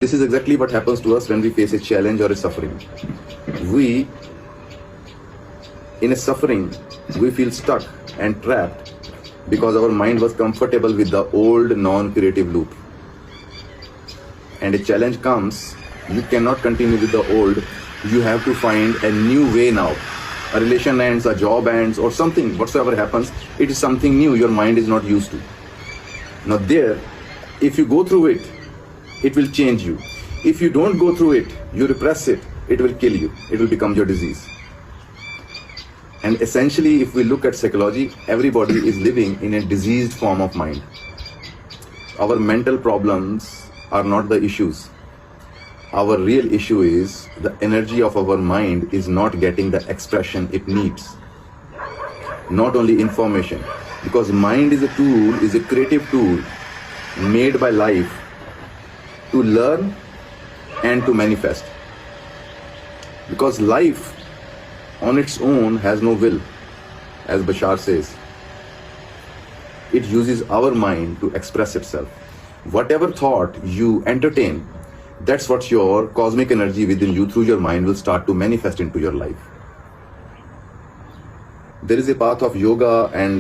This is exactly what happens to us when we face a challenge or a suffering. We, in a suffering, we feel stuck and trapped because our mind was comfortable with the old non-creative loop. And a challenge comes, you cannot continue with the old, you have to find a new way now. A relation ends, a job ends, or something, whatsoever happens, it is something new your mind is not used to. Now there, if you go through it, it will change you. If you don't go through it, you repress it, it will kill you. It will become your disease. And essentially, if we look at psychology, everybody is living in a diseased form of mind. Our mental problems are not the issues. Our real issue is the energy of our mind is not getting the expression it needs. Not only information, because mind is a tool, is a creative tool made by life to learn and to manifest. Because life on its own has no will, as Bashar says. It uses our mind to express itself. Whatever thought you entertain, that's what your cosmic energy within you through your mind will start to manifest into your life. There is a path of yoga and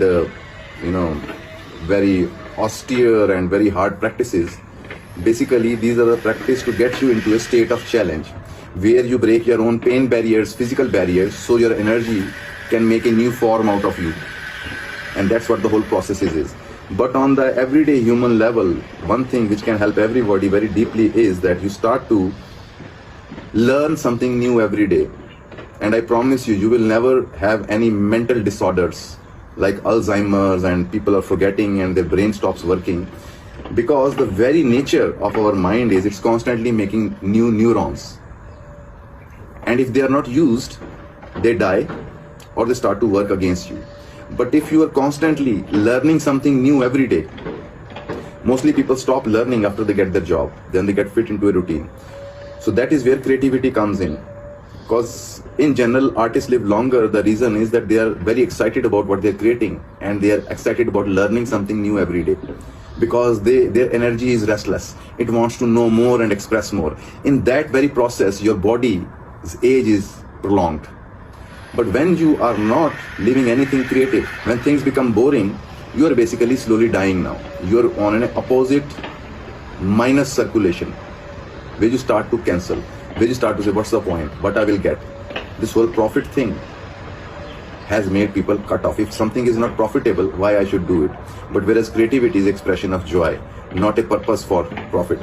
very austere and very hard practices. Basically, these are the practices to get you into a state of challenge, where you break your own pain barriers, physical barriers, so your energy can make a new form out of you. And that's what the whole process is. But on the everyday human level, one thing which can help everybody very deeply is that you start to learn something new every day. And I promise you, you will never have any mental disorders like Alzheimer's and people are forgetting and their brain stops working. Because the very nature of our mind is it's constantly making new neurons. And if they are not used, they die or they start to work against you. But if you are constantly learning something new every day, mostly people stop learning after they get their job, then they get fit into a routine. So that is where creativity comes in. Because in general, artists live longer. The reason is that they are very excited about what they're creating and they are excited about learning something new every day. Because their energy is restless. It wants to know more and express more. In that very process, your body's age is prolonged. But when you are not living anything creative, when things become boring, you are basically slowly dying now. You are on an opposite minus circulation, where you start to cancel, where you start to say, what's the point? What I will get? This whole profit thing has made people cut off. If something is not profitable, why I should do it? But whereas creativity is expression of joy, not a purpose for profit.